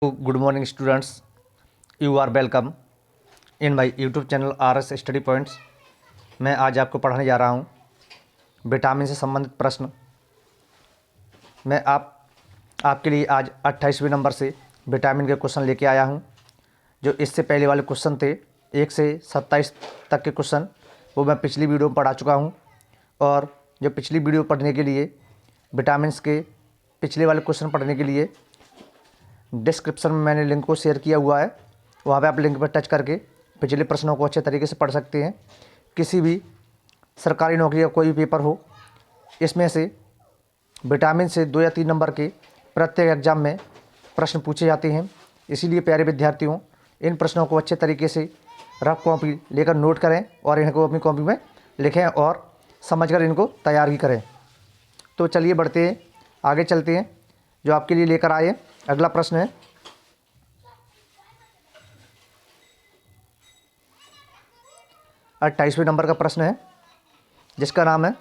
Good morning students, you are welcome in my YouTube channel RS study points. मैं आज आपको पढ़ाने जा रहा हूँ विटामिन से संबंधित प्रश्न। मैं आपके लिए आज 28वें नंबर से विटामिन के क्वेश्चन लेके आया हूँ। जो इससे पहले वाले क्वेश्चन थे 1 से 27 तक के क्वेश्चन, वो मैं पिछली वीडियो में पढ़ा चुका हूँ। और जो पिछली वीडियो पढ़ने के लिए, विटामिन के पिछले वाले क्वेश्चन पढ़ने के लिए डिस्क्रिप्शन में मैंने लिंक को शेयर किया हुआ है। वहाँ पे आप लिंक पर टच करके पिछले प्रश्नों को अच्छे तरीके से पढ़ सकते हैं। किसी भी सरकारी नौकरी का कोई भी पेपर हो, इसमें से विटामिन से 2 या 3 नंबर के प्रत्येक एग्जाम में प्रश्न पूछे जाते हैं। इसीलिए प्यारे विद्यार्थियों, इन प्रश्नों को अच्छे तरीके से रफ कॉपी लेकर नोट करें और इनको अपनी कॉपी में लिखें और समझकर इनको तैयार भी करें। तो चलिए बढ़ते हैं, आगे चलते हैं। जो आपके लिए लेकर आए अगला प्रश्न है 28वें नंबर का प्रश्न है, जिसका नाम है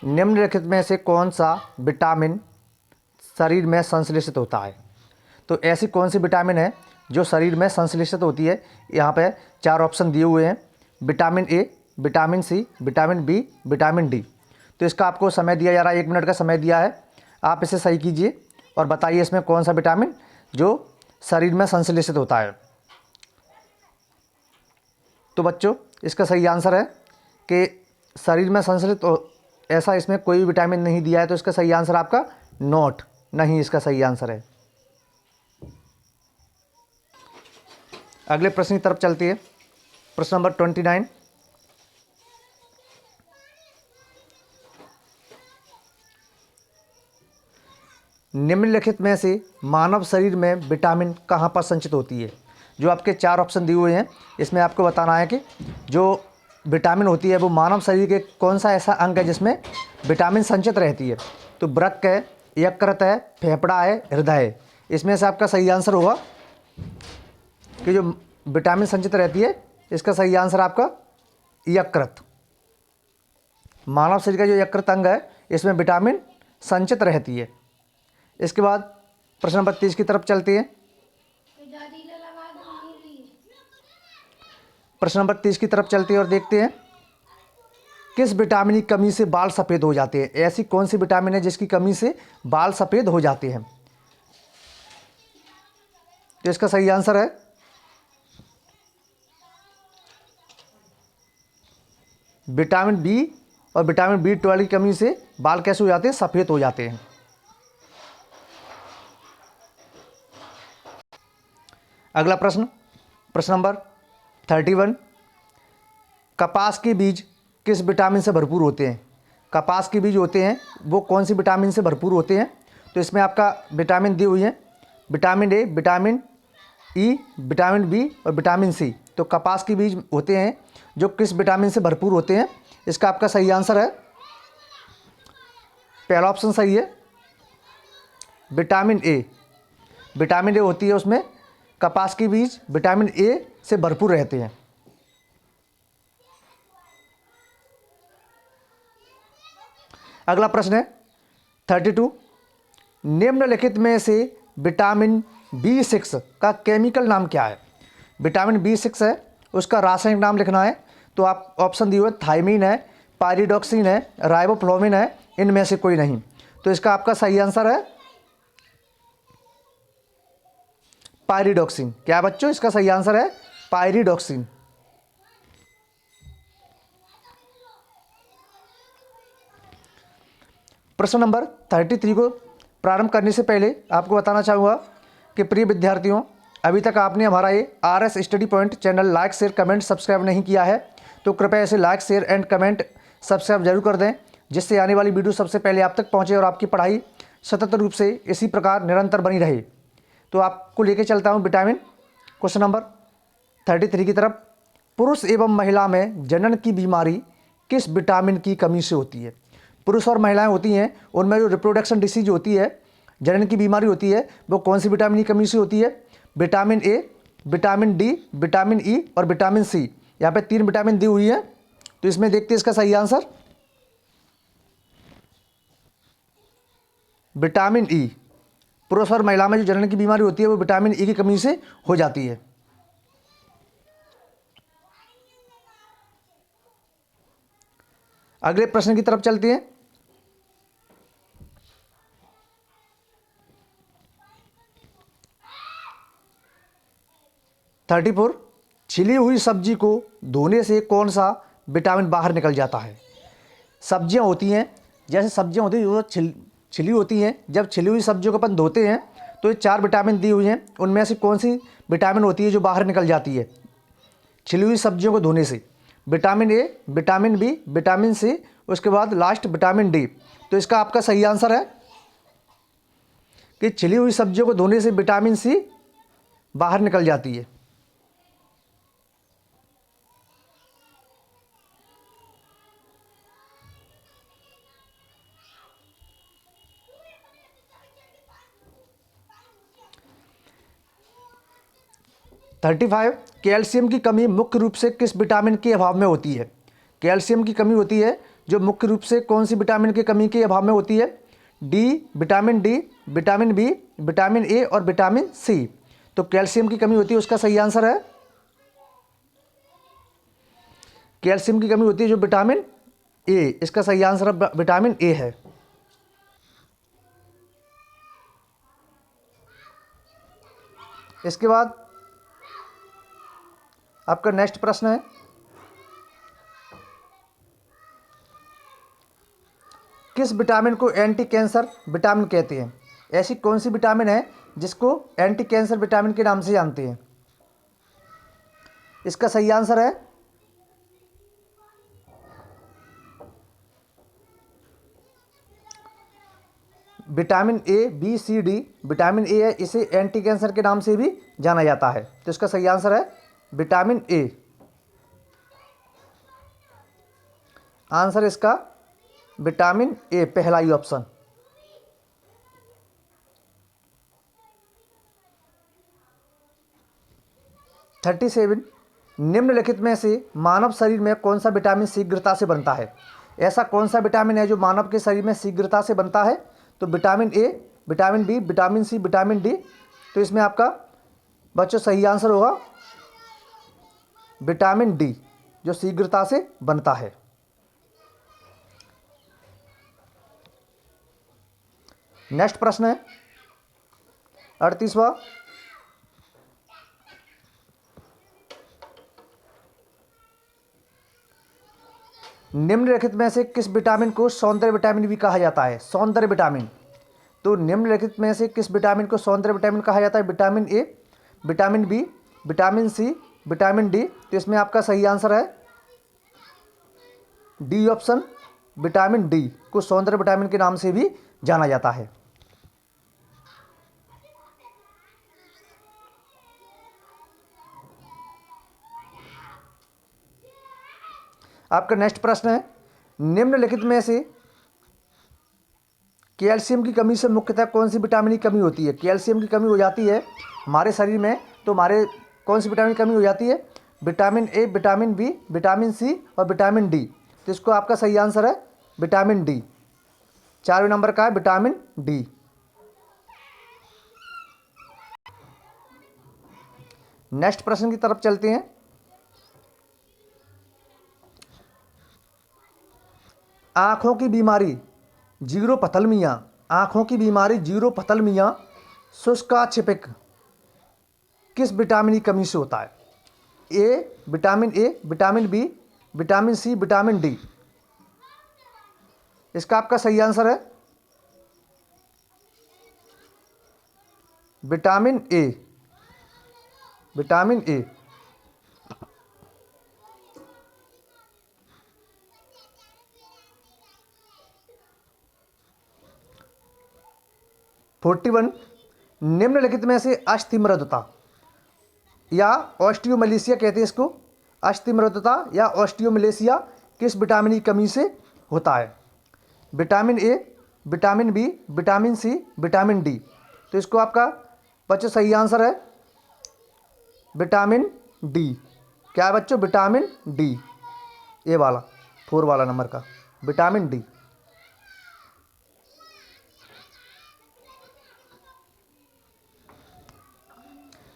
निम्नलिखित में से कौन सा विटामिन शरीर में संश्लेषित होता है। तो ऐसी कौन सी विटामिन है जो शरीर में संश्लेषित होती है। यहाँ पे 4 ऑप्शन दिए हुए हैं, vitamin A, vitamin C, vitamin B, vitamin D. तो इसका आपको समय दिया जा रहा है, 1 मिनट का समय दिया है। आप इसे सही कीजिए और बताइए इसमें कौन सा विटामिन जो शरीर में संश्लेषित होता है। तो बच्चों, इसका सही आंसर है कि शरीर में संश्लेषित ऐसा इसमें कोई विटामिन नहीं दिया है। तो इसका सही आंसर आपका नॉट, नहीं इसका सही आंसर है। अगले प्रश्न की तरफ चलती है, प्रश्न नंबर 29। निम्नलिखित में से मानव शरीर में विटामिन कहाँ पर संचित होती है। जो आपके 4 ऑप्शन दिए हुए हैं, इसमें आपको बताना है कि जो विटामिन होती है वो मानव शरीर के कौन सा ऐसा अंग है जिसमें विटामिन संचित रहती है। तो वृक्क है, यकृत है, फेफड़ा है, हृदय है। इसमें से आपका सही आंसर होगा कि जो विटामिन संचित रहती है, इसका सही आंसर आपका यकृत। मानव शरीर का जो यकृत अंग है, इसमें विटामिन संचित रहती है। इसके बाद प्रश्न नंबर 30 की तरफ चलते हैं। प्रश्न नंबर 30 की तरफ चलते हैं और देखते हैं किस विटामिन की कमी से बाल सफ़ेद हो जाते हैं। ऐसी कौन सी विटामिन है जिसकी कमी से बाल सफ़ेद हो जाते हैं। तो इसका सही आंसर है विटामिन बी और विटामिन B12 की कमी से बाल कैसे हो जाते हैं, सफ़ेद हो जाते हैं। अगला प्रश्न, प्रश्न नंबर 31। कपास के बीज किस विटामिन से भरपूर होते हैं। कपास के बीज होते हैं वो कौन सी विटामिन से भरपूर होते हैं। तो इसमें आपका विटामिन दी हुई है, vitamin A, vitamin E, vitamin B और विटामिन सी। तो कपास के बीज होते हैं जो किस विटामिन से भरपूर होते हैं। इसका आपका सही आंसर है, पहला ऑप्शन सही है, विटामिन ए। विटामिन ए होती है, उसमें कपास के बीज विटामिन ए से भरपूर रहते हैं। अगला प्रश्न है 32। निम्नलिखित में से विटामिन B6 का केमिकल नाम क्या है। विटामिन B6 है, उसका रासायनिक नाम लिखना है। तो आप ऑप्शन दिए हुए, थायमीन है, पायरिडॉक्सिन है, राइबोफ्लाविन है, इनमें से कोई नहीं। तो इसका आपका सही आंसर है पायरिडॉक्सिन। क्या बच्चों, इसका सही आंसर है पायरिडॉक्सिन। प्रश्न नंबर 33 को प्रारंभ करने से पहले आपको बताना चाहूँगा कि प्रिय विद्यार्थियों, अभी तक आपने हमारा ये RS study point channel like, share, comment, subscribe नहीं किया है तो कृपया इसे like, share and comment subscribe जरूर कर दें, जिससे आने वाली वीडियो सबसे पहले आप तक पहुँचे और आपकी पढ़ाई सतत रूप से इसी प्रकार निरंतर बनी रहे। तो आपको लेके चलता हूँ विटामिन क्वेश्चन नंबर 33 की तरफ। पुरुष एवं महिला में जनन की बीमारी किस विटामिन की कमी से होती है। पुरुष और महिलाएं होती हैं, उनमें जो रिप्रोडक्शन डिसीज होती है, जनन की बीमारी होती है, वो कौन सी विटामिन की कमी से होती है। Vitamin A, vitamin D, vitamin E और विटामिन सी। यहाँ पे 3 विटामिन दी हुई है। तो इसमें देखते हैं इसका सही आंसर विटामिन ई। पुरुष और महिला में जो जनन की बीमारी होती है वो विटामिन ए की कमी से हो जाती है। अगले प्रश्न की तरफ चलते हैं। थर्टी फोर, छिली हुई सब्जी को धोने से कौन सा विटामिन बाहर निकल जाता है? सब्जियां होती हैं, जैसे सब्जियां होती हैं जो छिली होती हैं, जब छिली हुई सब्जियों को अपन धोते हैं तो ये 4 विटामिन दी हुई हैं, उनमें से कौन सी विटामिन होती है जो बाहर निकल जाती है छिली हुई सब्जियों को धोने से? Vitamin A, vitamin B, vitamin C, उसके बाद लास्ट विटामिन डी। तो इसका आपका सही आंसर है कि छिली हुई सब्जियों को धोने से विटामिन सी बाहर निकल जाती है। थर्टी फाइव, कैल्शियम की कमी मुख्य रूप से किस विटामिन के अभाव में होती है? कैल्शियम की कमी होती है जो मुख्य रूप से कौन सी विटामिन की कमी के अभाव में होती है? D, vitamin D, vitamin B, vitamin A और विटामिन सी। तो कैल्शियम की कमी होती है, उसका सही आंसर है कैल्शियम की कमी होती है जो विटामिन ए, इसका सही आंसर विटामिन ए है। इसके बाद आपका नेक्स्ट प्रश्न है, किस विटामिन को एंटी कैंसर विटामिन कहते हैं? ऐसी कौन सी विटामिन है जिसको एंटी कैंसर विटामिन के नाम से जानते हैं? इसका सही आंसर है vitamin A, B, C, D. Vitamin A है, इसे एंटी कैंसर के नाम से भी जाना जाता है। तो इसका सही आंसर है विटामिन ए। आंसर इसका विटामिन ए, पहला ही ऑप्शन। थर्टी सेवन, निम्नलिखित में से मानव शरीर में कौन सा विटामिन शीघ्रता से बनता है? ऐसा कौन सा विटामिन है जो मानव के शरीर में शीघ्रता से बनता है? तो vitamin A, vitamin B, vitamin C, vitamin D. तो इसमें आपका बच्चों सही आंसर होगा विटामिन डी, जो शीघ्रता से बनता है। नेक्स्ट प्रश्न है 38वां, निम्नलिखित में से किस विटामिन को सौंदर्य विटामिन भी कहा जाता है? सौंदर्य विटामिन। तो निम्नलिखित में से किस विटामिन को सौंदर्य विटामिन कहा जाता है? Vitamin A, vitamin B, vitamin C, vitamin D. तो इसमें आपका सही आंसर है डी ऑप्शन, विटामिन डी को सौंदर्य विटामिन के नाम से भी जाना जाता है। आपका नेक्स्ट प्रश्न है, निम्नलिखित में से कैल्शियम की कमी से मुख्यतः कौन सी विटामिन की कमी होती है? कैल्शियम की कमी हो जाती है हमारे शरीर में, तो हमारे कौन सी विटामिन की कमी हो जाती है? Vitamin A, vitamin B, vitamin C और विटामिन डी। तो इसको आपका सही आंसर है विटामिन डी। 4वें नंबर का है विटामिन डी। नेक्स्ट प्रश्न की तरफ चलते हैं। आँखों की बीमारी जीरोपथल्मिया, आँखों की बीमारी जीरोपथल्मिया शुष्काक्षिपिक किस विटामिन की कमी से होता है? Vitamin A, vitamin B, vitamin C, vitamin D. इसका आपका सही आंसर है vitamin A, vitamin A. Forty one, निम्नलिखित में से अस्थिमृदुता या ऑस्टियोमलेशिया कहते हैं इसको, अस्थिमृदुता या ऑस्टियोमलेशिया किस विटामिन की कमी से होता है? Vitamin A, vitamin B, vitamin C, vitamin D. तो इसको आपका बच्चों सही आंसर है विटामिन डी। क्या है बच्चों? विटामिन डी, ए वाला 4 वाला नंबर का विटामिन डी।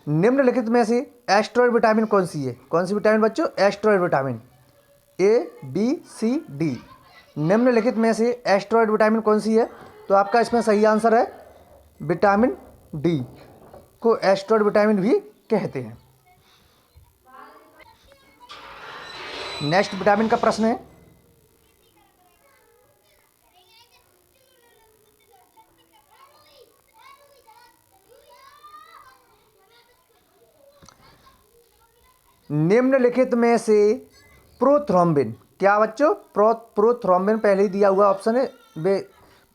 निम्नलिखित में से एस्ट्रॉयड विटामिन कौन सी है? कौन सी विटामिन बच्चों? Steroid vitamin. A, B, C, D. निम्नलिखित में से एस्ट्रॉयड विटामिन कौन सी है? तो आपका इसमें सही आंसर है विटामिन डी को एस्ट्रॉयड विटामिन भी कहते हैं। नेक्स्ट विटामिन का प्रश्न है, निम्नलिखित में से प्रोथ्रोम्बिन, क्या बच्चों? प्रोथ्रोम्बिन पहले ही दिया हुआ ऑप्शन है,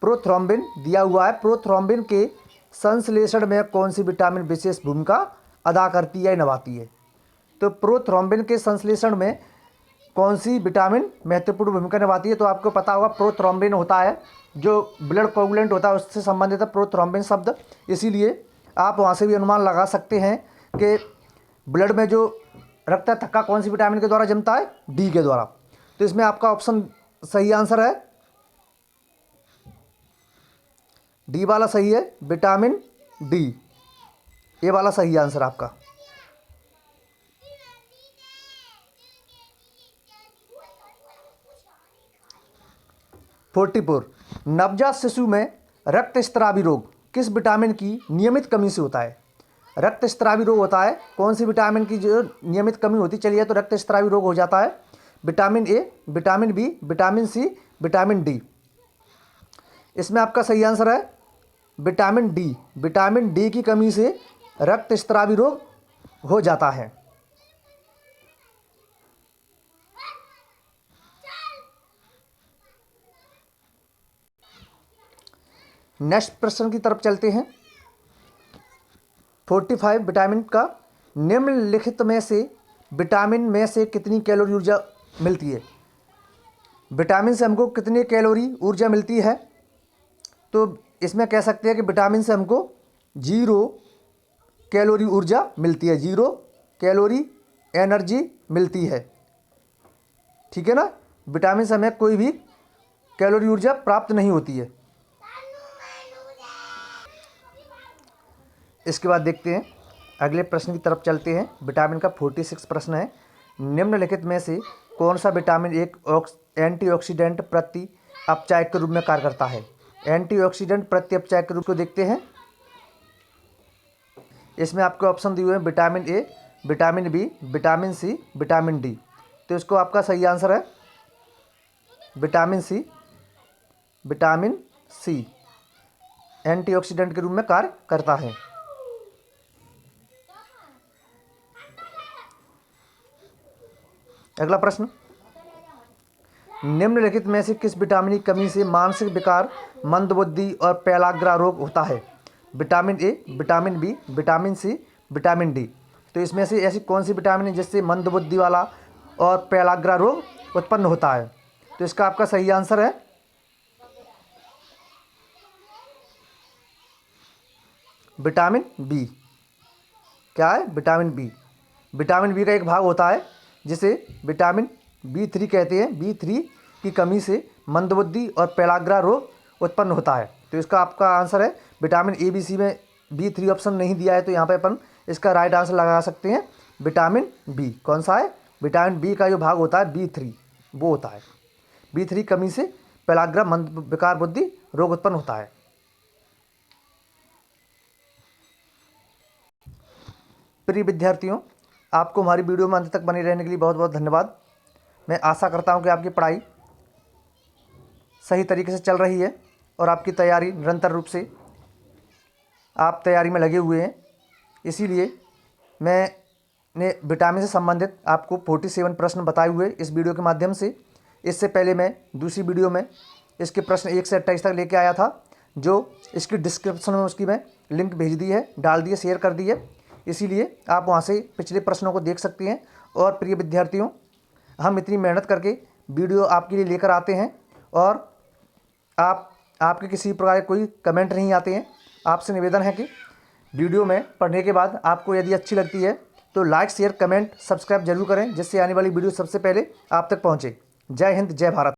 प्रोथ्रोम्बिन दिया हुआ है। प्रोथ्रोम्बिन के संश्लेषण में कौन सी विटामिन विशेष भूमिका अदा करती है, निभाती है? तो प्रोथ्रोम्बिन के संश्लेषण में कौन सी विटामिन महत्वपूर्ण भूमिका निभाती है? तो आपको पता होगा प्रोथ्रोम्बिन होता है जो ब्लड कोगुलेंट होता है, उससे संबंधित है प्रोथ्रोम्बिन शब्द। इसीलिए आप वहाँ से भी अनुमान लगा सकते हैं कि ब्लड में जो रक्त थक्का कौन सी विटामिन के द्वारा जमता है? डी के द्वारा। तो इसमें आपका ऑप्शन सही आंसर है डी वाला सही है, विटामिन डी। ए वाला सही आंसर आपका। फोर्टी 44 नवजात शिशु में रक्त स्त्रावी रोग किस विटामिन की नियमित कमी से होता है? रक्त स्त्रावी रोग होता है कौन सी विटामिन की जो नियमित कमी होती चलिए तो रक्त स्त्रावी रोग हो जाता है? Vitamin A, vitamin B, vitamin C, vitamin D. इसमें आपका सही आंसर है विटामिन डी। विटामिन डी की कमी से रक्त स्त्रावी रोग हो जाता है। नेक्स्ट प्रश्न की तरफ चलते हैं। 45 विटामिन का निम्नलिखित में से विटामिन में से कितनी कैलोरी ऊर्जा मिलती है? विटामिन से हमको कितनी कैलोरी ऊर्जा मिलती है? तो इसमें कह सकते हैं कि विटामिन से हमको 0 कैलोरी ऊर्जा मिलती है, 0 कैलोरी एनर्जी मिलती है। ठीक है ना, विटामिन से हमें कोई भी कैलोरी ऊर्जा प्राप्त नहीं होती है। इसके बाद देखते हैं अगले प्रश्न की तरफ चलते हैं। विटामिन का 46 प्रश्न है, निम्नलिखित में से कौन सा विटामिन एक एंटीऑक्सीडेंट प्रति अपचायक के रूप में कार्य करता है? एंटीऑक्सीडेंट प्रति अपचायक के रूप को देखते हैं। इसमें आपके ऑप्शन दिए हुए हैं vitamin A, vitamin B, vitamin C, vitamin D. तो इसको आपका सही आंसर है vitamin C. Vitamin C antioxidant के रूप में कार्य करता है। अगला प्रश्न, निम्नलिखित में से किस विटामिन की कमी से मानसिक विकार, मंदबुद्धि और पैलाग्रा रोग होता है? Vitamin A, vitamin B, vitamin C, vitamin D. तो इसमें से ऐसी कौन सी विटामिन है जिससे मंदबुद्धि वाला और पैलाग्रा रोग उत्पन्न होता है? तो इसका आपका सही आंसर है विटामिन बी। क्या है? Vitamin B. विटामिन बी का एक भाग होता है जिसे विटामिन B3 कहते हैं। B3 की कमी से मंदबुद्धि और पैलाग्रा रोग उत्पन्न होता है। तो इसका आपका आंसर है विटामिन ए, बी, सी में B3 ऑप्शन नहीं दिया है, तो यहाँ पे अपन इसका राइट आंसर लगा सकते हैं विटामिन बी। कौन सा है? विटामिन बी का जो भाग होता है B3 वो होता है। B3 कमी से पैलाग्रा मंद विकार बुद्धि रोग उत्पन्न होता है। प्रिय विद्यार्थियों, आपको हमारी वीडियो में अंत तक बने रहने के लिए बहुत बहुत धन्यवाद। मैं आशा करता हूं कि आपकी पढ़ाई सही तरीके से चल रही है और आपकी तैयारी निरंतर रूप से आप तैयारी में लगे हुए हैं। इसीलिए मैंने विटामिन से संबंधित आपको 47 प्रश्न बताए हुए इस वीडियो के माध्यम से। इससे पहले मैं दूसरी वीडियो में इसके प्रश्न 1 से 28 तक लेके आया था, जो इसकी डिस्क्रिप्शन में उसकी मैं लिंक भेज दी है, डाल दी है, शेयर कर दी है। इसीलिए आप वहाँ से पिछले प्रश्नों को देख सकते हैं। और प्रिय विद्यार्थियों, हम इतनी मेहनत करके वीडियो आपके लिए लेकर आते हैं और आपके किसी प्रकार के कोई कमेंट नहीं आते हैं। आपसे निवेदन है कि वीडियो में पढ़ने के बाद आपको यदि अच्छी लगती है तो लाइक, शेयर, कमेंट, सब्सक्राइब जरूर करें, जिससे आने वाली वीडियो सबसे पहले आप तक पहुँचे। जय हिंद, जय भारत।